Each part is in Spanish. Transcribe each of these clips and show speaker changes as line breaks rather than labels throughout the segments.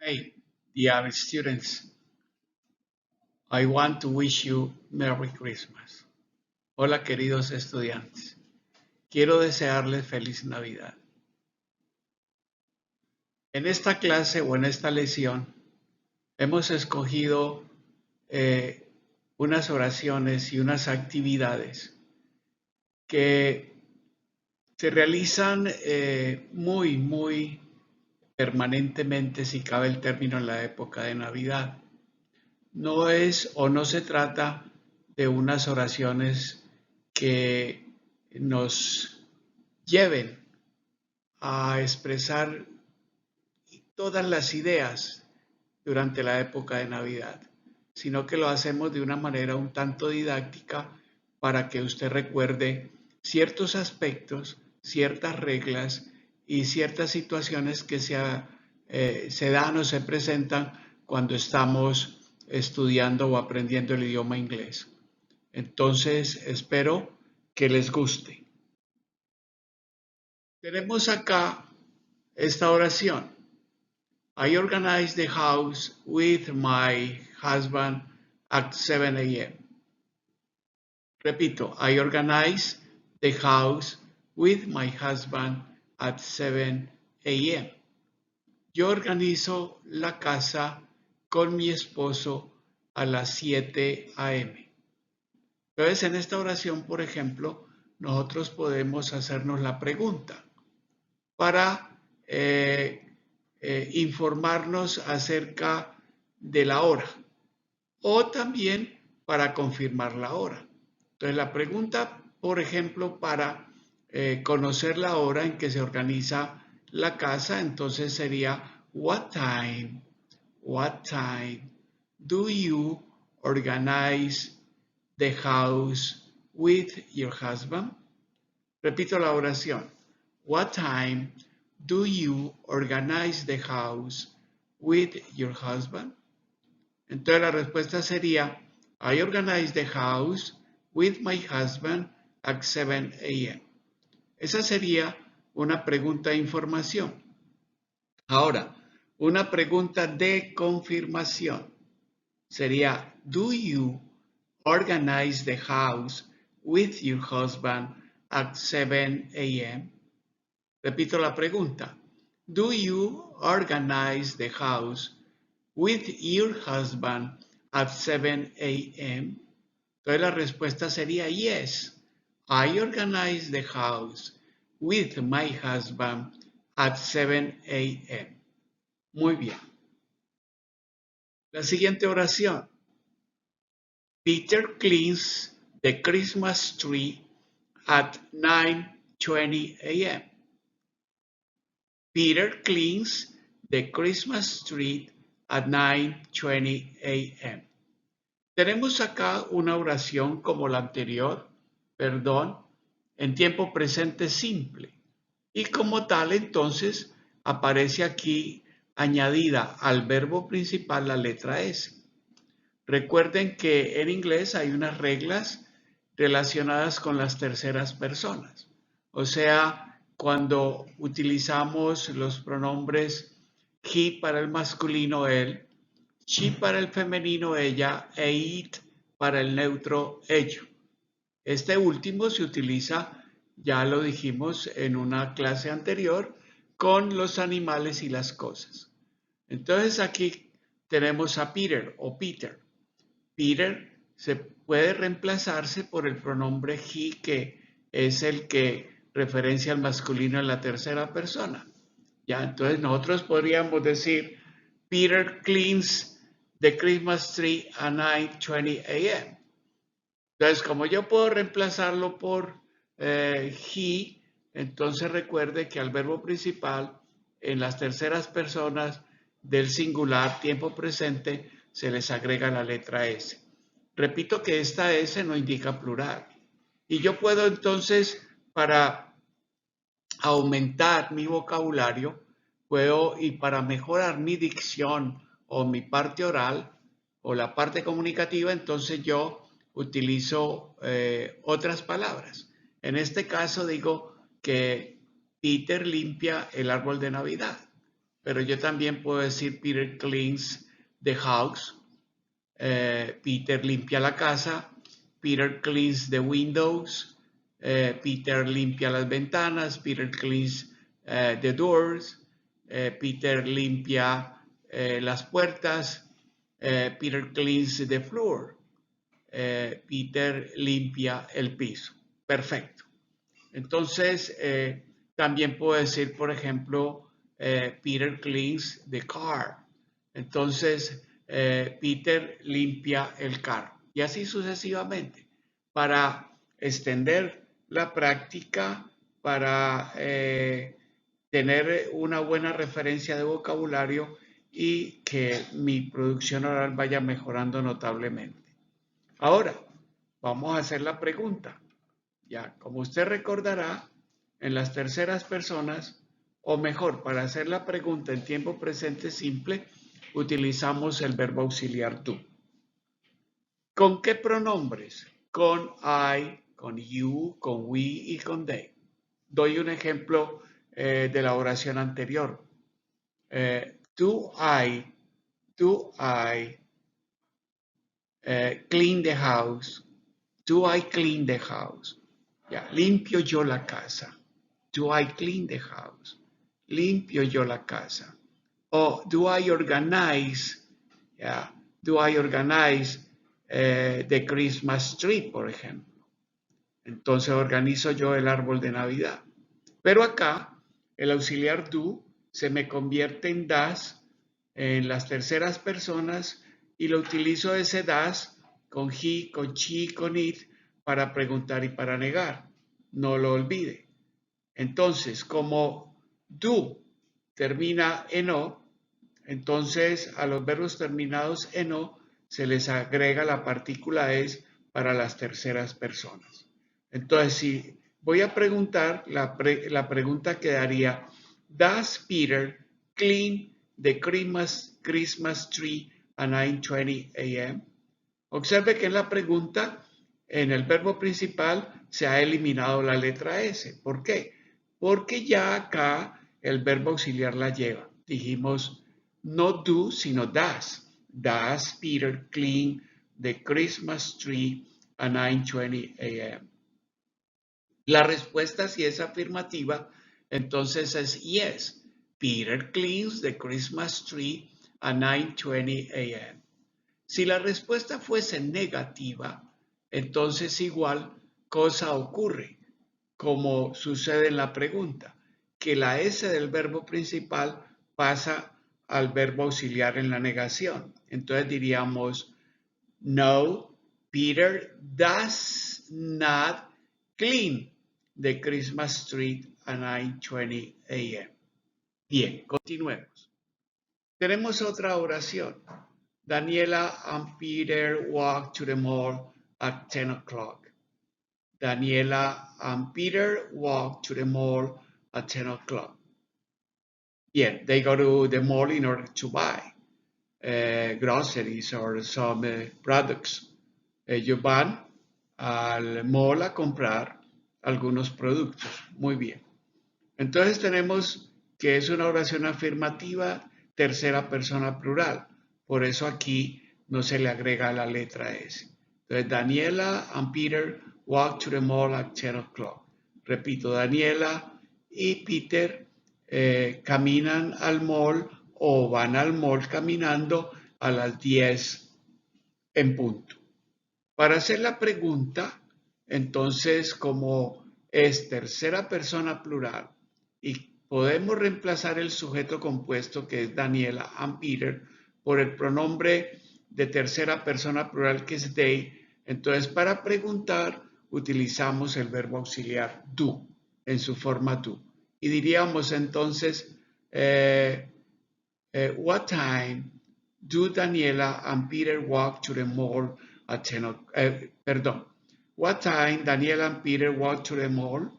Hey, dear students, I want to wish you Merry Christmas. Hola, queridos estudiantes. Quiero desearles feliz Navidad. En esta clase o en esta lección hemos escogido unas oraciones y unas actividades que se realizan muy permanentemente, si cabe el término, en la época de Navidad. No es o no se trata de unas oraciones que nos lleven a expresar todas las ideas durante la época de Navidad, sino que lo hacemos de una manera un tanto didáctica para que usted recuerde ciertos aspectos, ciertas reglas y ciertas situaciones que se dan o se presentan cuando estamos estudiando o aprendiendo el idioma inglés. Entonces, espero que les guste. Tenemos acá esta oración. I organized the house with my husband at 7 a.m. Repito, I organized the house with my husband at 7 a.m. Yo organizo la casa con mi esposo a las 7 a.m. Entonces, en esta oración, por ejemplo, nosotros podemos hacernos la pregunta para informarnos acerca de la hora o también para confirmar la hora. Entonces, la pregunta, por ejemplo, para conocer la hora en que se organiza la casa, entonces sería what time do you organize the house with your husband? Repito la oración. What time do you organize the house with your husband? Entonces la respuesta sería I organize the house with my husband at 7 a.m. Esa sería una pregunta de información. Ahora, una pregunta de confirmación sería do you organize the house with your husband at 7 a.m.? Repito la pregunta. Do you organize the house with your husband at 7 a.m.? Entonces la respuesta sería yes. I organize the house with my husband at 7 a.m. Muy bien. La siguiente oración. Peter cleans the Christmas tree at 9:20 a.m. Peter cleans the Christmas tree at 9:20 a.m. Tenemos acá una oración como la anterior, perdón, en tiempo presente simple. Y como tal, entonces, aparece aquí añadida al verbo principal la letra S. Recuerden que en inglés hay unas reglas relacionadas con las terceras personas. O sea, cuando utilizamos los pronombres he para el masculino él, she para el femenino ella e it para el neutro ello. Este último se utiliza, ya lo dijimos en una clase anterior, con los animales y las cosas. Entonces aquí tenemos a Peter o Peter. Peter se puede reemplazarse por el pronombre he, que es el que referencia al masculino en la tercera persona. Ya, entonces nosotros podríamos decir Peter cleans the Christmas tree at 9:20 a.m. Entonces, como yo puedo reemplazarlo por he, entonces recuerde que al verbo principal en las terceras personas del singular tiempo presente se les agrega la letra S. Repito que esta S no indica plural. Y yo puedo entonces, para aumentar mi vocabulario, y para mejorar mi dicción o mi parte oral o la parte comunicativa, entonces yo utilizo otras palabras. En este caso digo que Peter limpia el árbol de Navidad. pero yo también puedo decir Peter cleans the house. Peter limpia la casa. Peter cleans the windows. Peter limpia las ventanas. Peter cleans the doors. Peter limpia las puertas. Peter cleans the floor. Peter limpia el piso. Perfecto. Entonces, también puedo decir, por ejemplo, Peter cleans the car. Entonces, Peter limpia el carro. Y así sucesivamente, para extender la práctica, para tener una buena referencia de vocabulario y que mi producción oral vaya mejorando notablemente. Ahora, vamos a hacer la pregunta. Ya, como usted recordará, en las terceras personas, o mejor, para hacer la pregunta en tiempo presente simple, utilizamos el verbo auxiliar do. ¿Con qué pronombres? Con I, con you, con we y con they. Doy un ejemplo de la oración anterior. Do I clean the house? Do I clean the house? Ya, limpio yo la casa. Do I clean the house? Limpio yo la casa. O do I organize? Yeah, do I organize the Christmas tree, por ejemplo? Entonces organizo yo el árbol de Navidad. Pero acá el auxiliar do se me convierte en das en las terceras personas y lo utilizo ese das con he, con she, con it para preguntar y para negar. No lo olvide. Entonces, como do termina en o, entonces a los verbos terminados en o se les agrega la partícula es para las terceras personas. Entonces, si voy a preguntar, la pregunta quedaría, ¿Does Peter clean the Christmas tree at 9:20 a.m.? Observe que en la pregunta, en el verbo principal, se ha eliminado la letra S. ¿Por qué? Porque ya acá el verbo auxiliar la lleva. Dijimos no do, sino does. Does Peter clean the Christmas tree at 9:20 a.m.? La respuesta, si es afirmativa, entonces es yes. Peter cleans the Christmas tree at 9:20 a.m. Si la respuesta fuese negativa, entonces igual cosa ocurre, como sucede en la pregunta, que la S del verbo principal pasa al verbo auxiliar en la negación. Entonces diríamos, no, Peter does not clean the Christmas tree at 9:20 a.m. Bien, continuemos. Tenemos otra oración. Daniela and Peter walk to the mall at 10 o'clock. Daniela and Peter walk to the mall at 10 o'clock. Bien, they go to the mall in order to buy groceries or some products. Ellos van al mall a comprar algunos productos. Muy bien. Entonces tenemos que es una oración afirmativa, tercera persona plural. Por eso aquí no se le agrega la letra S. Entonces, Daniela and Peter walk to the mall at 10 o'clock. Repito, Daniela y Peter caminan al mall o van al mall caminando a las 10 en punto. Para hacer la pregunta, entonces, como es tercera persona plural y podemos reemplazar el sujeto compuesto, que es Daniela and Peter, por el pronombre de tercera persona plural, que es they, entonces para preguntar utilizamos el verbo auxiliar do en su forma do. Y diríamos entonces, what time do Daniela and Peter walk to the mall at 10 o'clock? What time Daniela and Peter walk to the mall?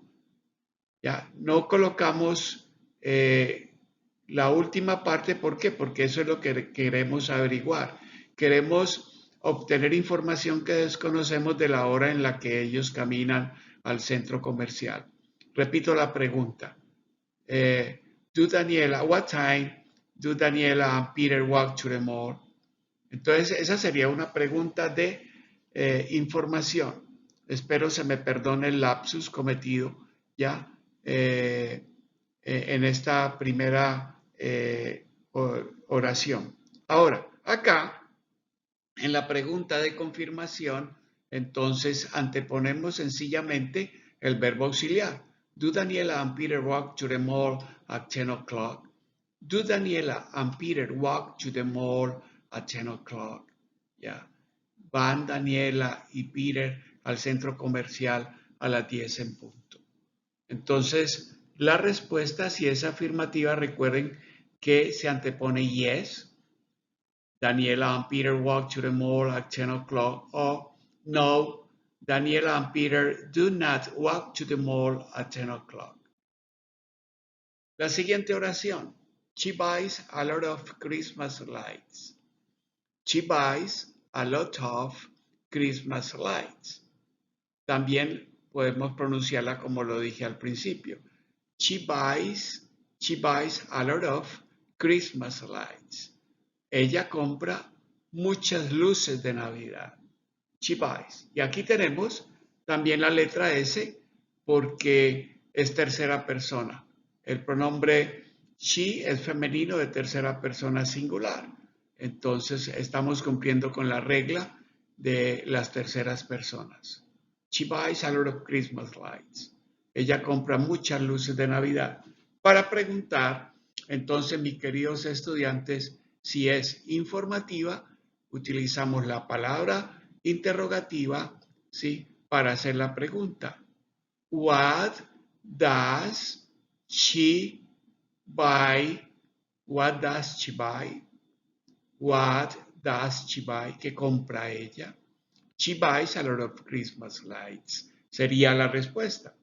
Ya, no colocamos la última parte, ¿por qué? Porque eso es lo que queremos averiguar. Queremos obtener información que desconocemos de la hora en la que ellos caminan al centro comercial. Repito la pregunta. Do Daniela, what time Do Daniela and Peter walk to the mall? Entonces, esa sería una pregunta de información. Espero se me perdone el lapsus cometido ya en esta primera oración. Ahora, acá, en la pregunta de confirmación, entonces anteponemos sencillamente el verbo auxiliar. Do Daniela and Peter walk to the mall at 10 o'clock? Do Daniela and Peter walk to the mall at 10 o'clock? Ya. Van Daniela y Peter al centro comercial a las 10 en punto. Entonces, la respuesta, si es afirmativa, recuerden que se antepone yes. Daniela and Peter walk to the mall at 10 o'clock. O no, Daniela and Peter do not walk to the mall at 10 o'clock. La siguiente oración. She buys a lot of Christmas lights. She buys a lot of Christmas lights. También podemos pronunciarla como lo dije al principio. She buys a lot of Christmas lights. Ella compra muchas luces de Navidad. She buys. Y aquí tenemos también la letra S porque es tercera persona. El pronombre she es femenino de tercera persona singular. Entonces estamos cumpliendo con la regla de las terceras personas. She buys a lot of Christmas lights. Ella compra muchas luces de Navidad. Para preguntar, entonces, mis queridos estudiantes, si es informativa, utilizamos la palabra interrogativa, ¿sí? Para hacer la pregunta. What does she buy? What does she buy? What does she buy? ¿Qué compra ella? She buys a lot of Christmas lights. Sería la respuesta.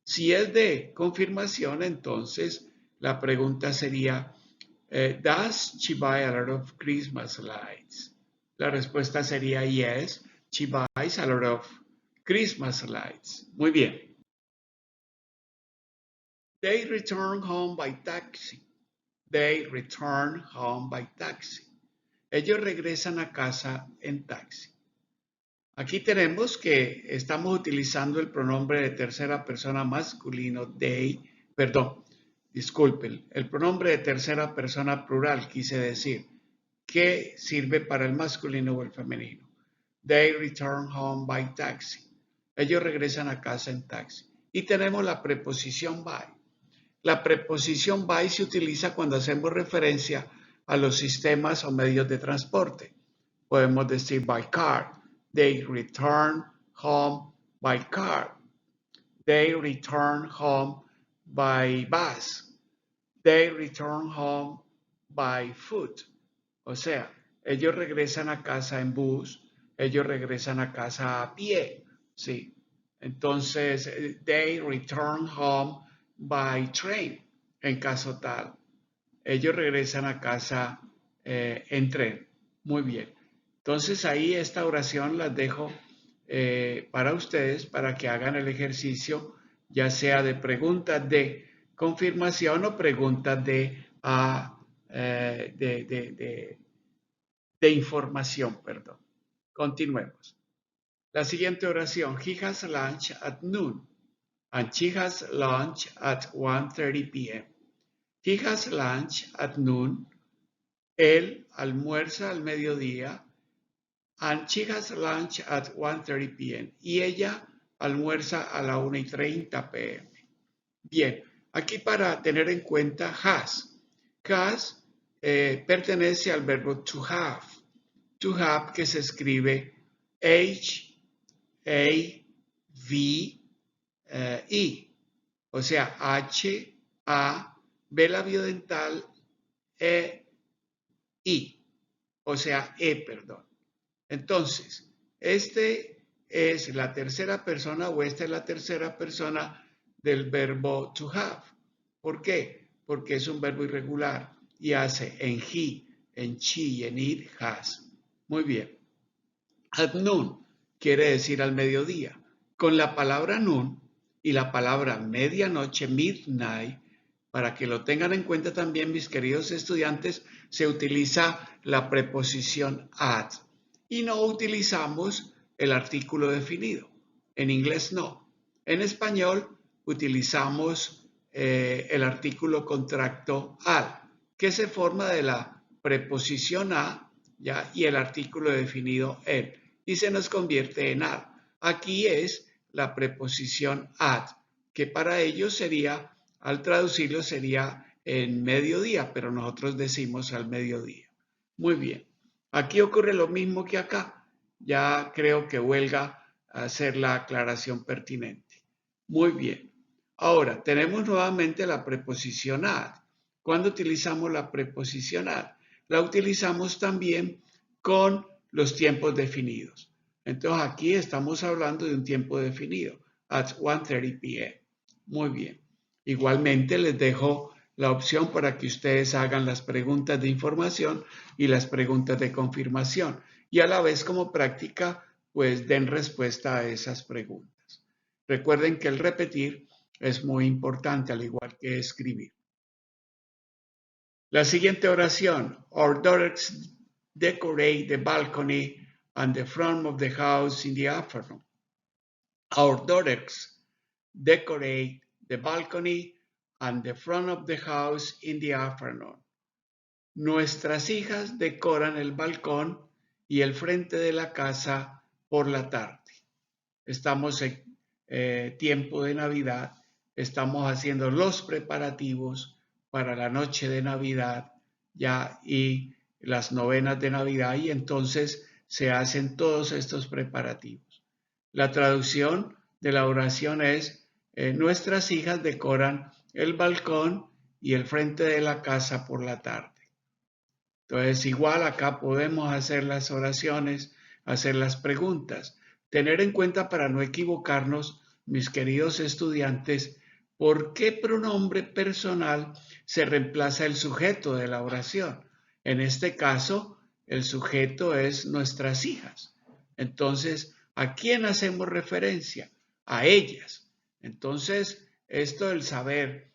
Si es de confirmación, entonces la pregunta sería, does she buy a lot of Christmas lights? La respuesta sería yes, she buys a lot of Christmas lights. Muy bien. They return home by taxi. They return home by taxi. Ellos regresan a casa en taxi. Aquí tenemos que estamos utilizando el pronombre de tercera persona masculino they, disculpen, el pronombre de tercera persona plural, quise decir, que sirve para el masculino o el femenino. They return home by taxi. Ellos regresan a casa en taxi. Y tenemos la preposición by. La preposición by se utiliza cuando hacemos referencia a los sistemas o medios de transporte. Podemos decir by car. They return home by car. They return home by bus. They return home by foot. O sea, ellos regresan a casa en bus, ellos regresan a casa a pie, ¿sí? Entonces, they return home by train, en caso tal. Ellos regresan a casa en tren. Muy bien. Entonces, ahí esta oración las dejo para ustedes, para que hagan el ejercicio, ya sea de preguntas de confirmación o preguntas de información, perdón. Continuemos. La siguiente oración. He has lunch at noon and she has lunch at 1:30 p.m. He has lunch at noon. Él almuerza al mediodía. And she has lunch at 1:30 p.m. Y ella almuerza a la 1:30 p.m. Bien, aquí para tener en cuenta has. Has pertenece al verbo to have. To have que se escribe H-A-V-E. O sea, H-A, B labiodental, E-I. O sea, perdón. Entonces, este es la tercera persona o esta es la tercera persona del verbo to have. ¿Por qué? Porque es un verbo irregular y hace en he, en she y en it has. Muy bien. At noon quiere decir al mediodía. Con la palabra noon y la palabra medianoche, midnight, Para que lo tengan en cuenta también, mis queridos estudiantes, se utiliza la preposición at y no utilizamos el artículo definido. En inglés no. En español utilizamos el artículo contracto al, que se forma de la preposición a, ¿ya? Y el artículo definido el, y se nos convierte en al. Aquí es la preposición at, que para ellos sería, al traducirlo sería en mediodía, pero nosotros decimos al mediodía. Muy bien. Aquí ocurre lo mismo que acá. Ya creo que huelga hacer la aclaración pertinente. Muy bien. Ahora, tenemos nuevamente la preposición at. ¿Cuándo utilizamos la preposición at? La utilizamos también con los tiempos definidos. Entonces aquí estamos hablando de un tiempo definido, at 1:30 p.m. Muy bien. Igualmente les dejo la opción para que ustedes hagan las preguntas de información y las preguntas de confirmación. Y a la vez como práctica, pues den respuesta a esas preguntas. Recuerden que el repetir es muy importante, al igual que escribir. La siguiente oración. Our daughters decorate the balcony and the front of the house in the afternoon. Our daughters decorate the balcony and the front of the house in the afternoon. Nuestras hijas decoran el balcón y el frente de la casa por la tarde. Estamos en tiempo de Navidad, estamos haciendo los preparativos para la noche de Navidad ya y las novenas de Navidad y entonces se hacen todos estos preparativos. La traducción de la oración es nuestras hijas decoran el balcón y el frente de la casa por la tarde. Entonces, igual acá podemos hacer las oraciones, hacer las preguntas. Tener en cuenta para no equivocarnos, mis queridos estudiantes, por qué pronombre personal se reemplaza el sujeto de la oración. En este caso, el sujeto es nuestras hijas. Entonces, ¿a quién hacemos referencia? A ellas. Entonces, esto, el saber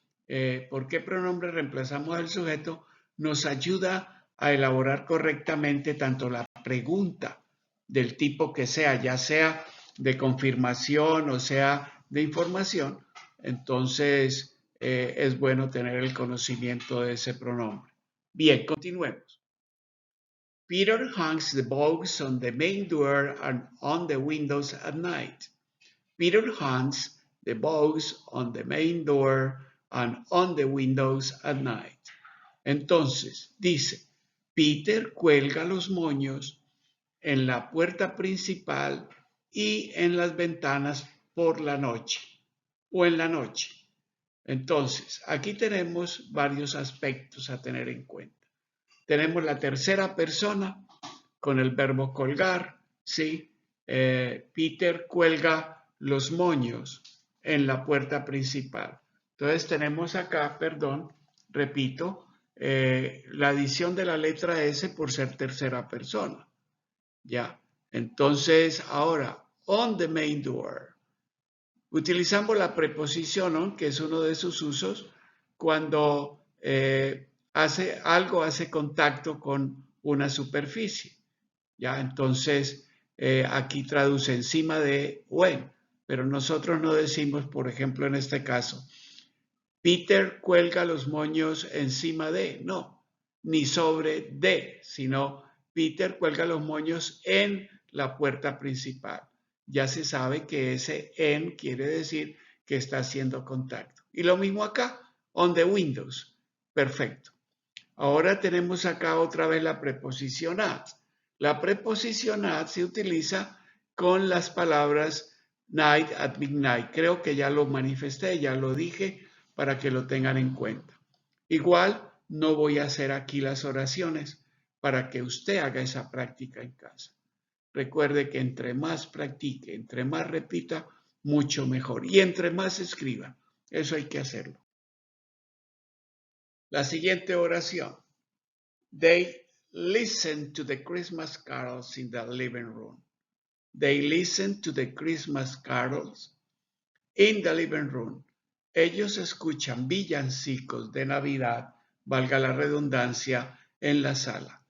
por qué pronombre reemplazamos al sujeto, nos ayuda a elaborar correctamente tanto la pregunta del tipo que sea, ya sea de confirmación o sea de información, entonces es bueno tener el conocimiento de ese pronombre. Bien, continuemos. Peter hangs the books on the main door and on the windows at night. Peter hangs the books on the main door and on the windows at night. Entonces, dice, Peter cuelga los moños en la puerta principal y en las ventanas por la noche o en la noche. Entonces, aquí tenemos varios aspectos a tener en cuenta. Tenemos la tercera persona con el verbo colgar, ¿sí? Peter cuelga los moños en la puerta principal. Entonces tenemos acá, perdón, repito, la adición de la letra S por ser tercera persona. Ya. Entonces, ahora, on the main door. Utilizamos la preposición on, que es uno de sus usos, cuando hace contacto con una superficie. Ya, entonces, aquí traduce encima de o en, pero nosotros no decimos, por ejemplo, en este caso, Peter cuelga los moños encima de, no, ni sobre de, sino Peter cuelga los moños en la puerta principal. Ya se sabe que ese en quiere decir que está haciendo contacto. Y lo mismo acá, on the windows. Perfecto. Ahora tenemos acá otra vez la preposición at. La preposición at se utiliza con las palabras night at midnight. Creo que ya lo manifesté, ya lo dije, para que lo tengan en cuenta. Igual no voy a hacer aquí las oraciones para que usted haga esa práctica en casa. Recuerde que entre más practique, entre más repita, mucho mejor. Y entre más escriba. Eso hay que hacerlo. La siguiente oración. They listen to the Christmas carols in the living room. They listen to the Christmas carols in the living room. Ellos escuchan villancicos de Navidad, valga la redundancia, en la sala.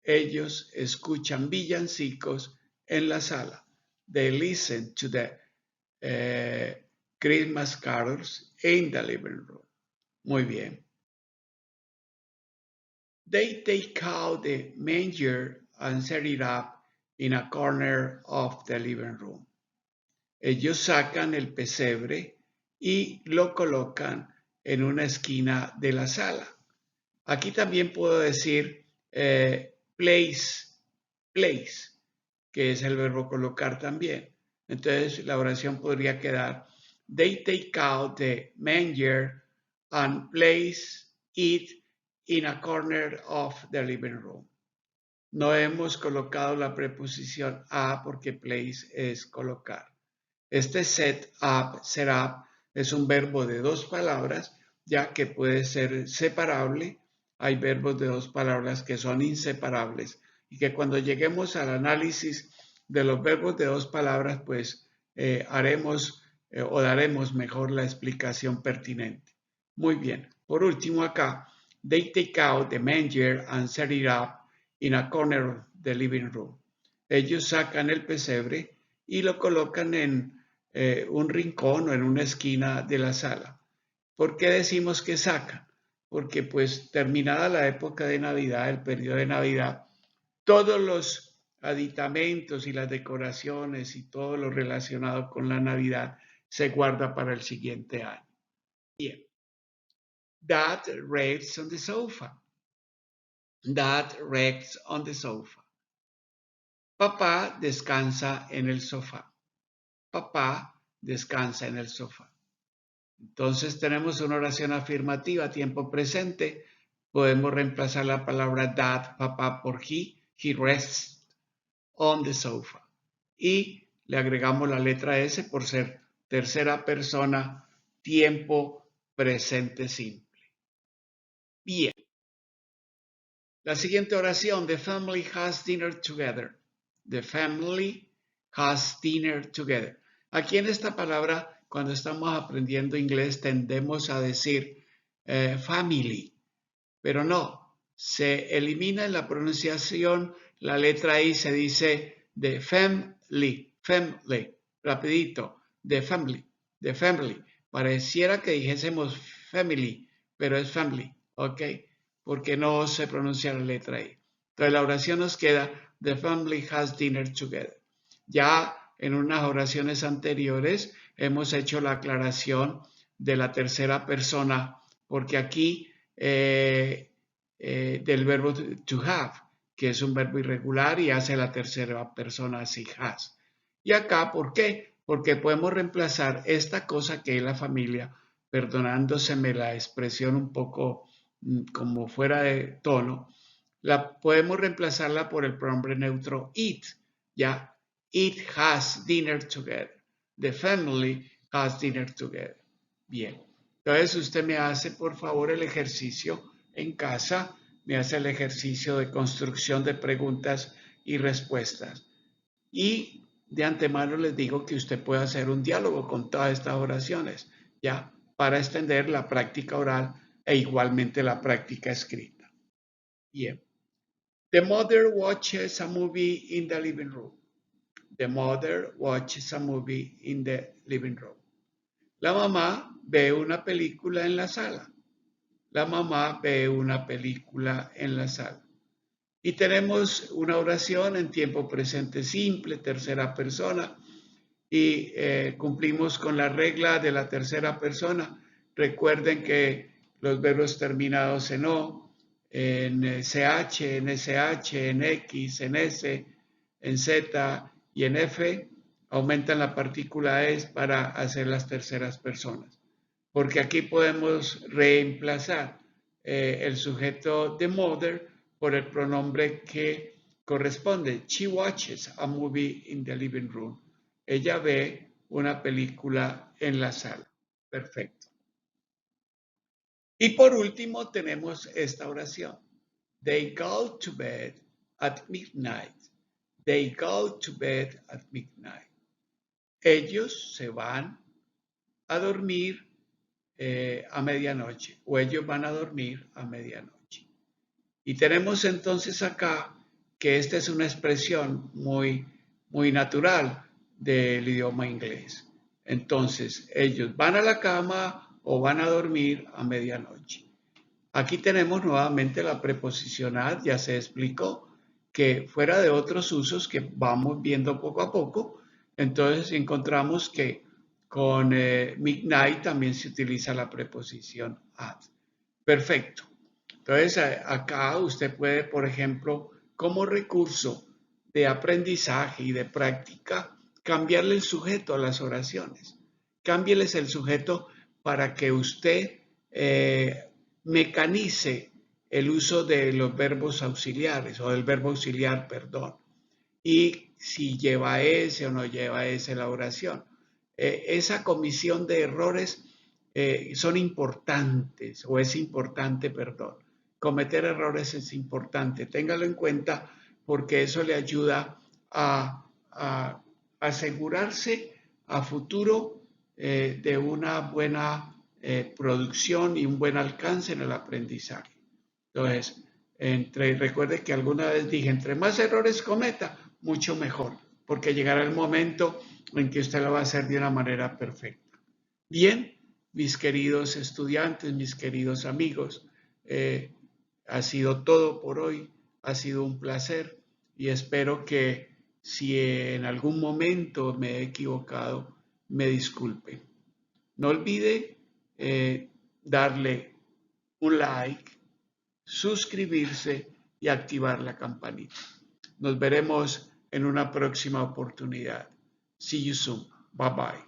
Ellos escuchan villancicos en la sala. They listen to the Christmas carols in the living room. Muy bien. They take out the manger and set it up in a corner of the living room. Ellos sacan el pesebre y lo colocan en una esquina de la sala. Aquí también puedo decir place, que es el verbo colocar también. Entonces la oración podría quedar, they take out the manger and place it in a corner of the living room. No hemos colocado la preposición a porque place es colocar. Este set up es un verbo de dos palabras, ya que puede ser separable. Hay verbos de dos palabras que son inseparables y que cuando lleguemos al análisis de los verbos de dos palabras, pues haremos o daremos mejor la explicación pertinente. Muy bien. Por último acá, they take out the manger and set it up in a corner of the living room. Ellos sacan el pesebre y lo colocan en un rincón o en una esquina de la sala. ¿Por qué decimos que sacan? Porque pues terminada la época de Navidad, el periodo de Navidad, todos los aditamentos y las decoraciones y todo lo relacionado con la Navidad se guarda para el siguiente año. Bien. Dad rests on the sofa. Dad rests on the sofa. Papá descansa en el sofá. Papá descansa en el sofá. Entonces tenemos una oración afirmativa, tiempo presente. Podemos reemplazar la palabra dad, papá, por he. He rests on the sofa. Y le agregamos la letra S por ser tercera persona, tiempo presente simple. Bien. La siguiente oración, the family has dinner together. The family has dinner together. Aquí en esta palabra, cuando estamos aprendiendo inglés, tendemos a decir family, pero no, se elimina en la pronunciación la letra I, se dice the family, rapidito, the family. Pareciera que dijésemos family, pero es family, ¿ok? Porque no se pronuncia la letra I. Entonces la oración nos queda, the family has dinner together. Ya en unas oraciones anteriores hemos hecho la aclaración de la tercera persona, porque aquí del verbo to have, que es un verbo irregular y hace la tercera persona así has. Y acá, ¿por qué? Porque podemos reemplazar esta cosa que es la familia, perdonándoseme la expresión un poco como fuera de tono, podemos reemplazarla por el pronombre neutro it, ya. It has dinner together. The family has dinner together. Bien. Entonces usted me hace por favor el ejercicio en casa, me hace el ejercicio de construcción de preguntas y respuestas. Y de antemano les digo que usted puede hacer un diálogo con todas estas oraciones, ya, para extender la práctica oral e igualmente la práctica escrita. Bien. The mother watches a movie in the living room. The mother watches a movie in the living room. La mamá ve una película en la sala. La mamá ve una película en la sala. Y tenemos una oración en tiempo presente simple, tercera persona, y cumplimos con la regla de la tercera persona. Recuerden que los verbos terminados en O, en CH, en SH, en X, en S, en Z y en F, aumentan la partícula es para hacer las terceras personas. Porque aquí podemos reemplazar el sujeto de mother por el pronombre que corresponde. She watches a movie in the living room. Ella ve una película en la sala. Perfecto. Y por último tenemos esta oración. They go to bed at midnight. They go to bed at midnight. Ellos se van a dormir a medianoche o ellos van a dormir a medianoche. Y tenemos entonces acá que esta es una expresión muy natural del idioma inglés. Entonces, ellos van a la cama o van a dormir a medianoche. Aquí tenemos nuevamente la preposición at, ya se explicó, que fuera de otros usos que vamos viendo poco a poco, entonces encontramos que con midnight también se utiliza la preposición at. Perfecto. Entonces acá usted puede, por ejemplo, como recurso de aprendizaje y de práctica, cambiarle el sujeto a las oraciones. Cámbieles el sujeto para que usted mecanice el uso de los verbos auxiliares o del verbo auxiliar, perdón, y si lleva ese o no lleva ese la oración. Esa comisión de errores son importantes o es importante, perdón. Cometer errores es importante, téngalo en cuenta porque eso le ayuda a asegurarse a futuro de una buena producción y un buen alcance en el aprendizaje. Entonces, recuerde que alguna vez dije, entre más errores cometa, mucho mejor, porque llegará el momento en que usted lo va a hacer de una manera perfecta. Bien, mis queridos estudiantes, mis queridos amigos, ha sido todo por hoy, ha sido un placer y espero que si en algún momento me he equivocado, me disculpe. No olvide darle un like, suscribirse y activar la campanita. Nos veremos en una próxima oportunidad. See you soon. Bye bye.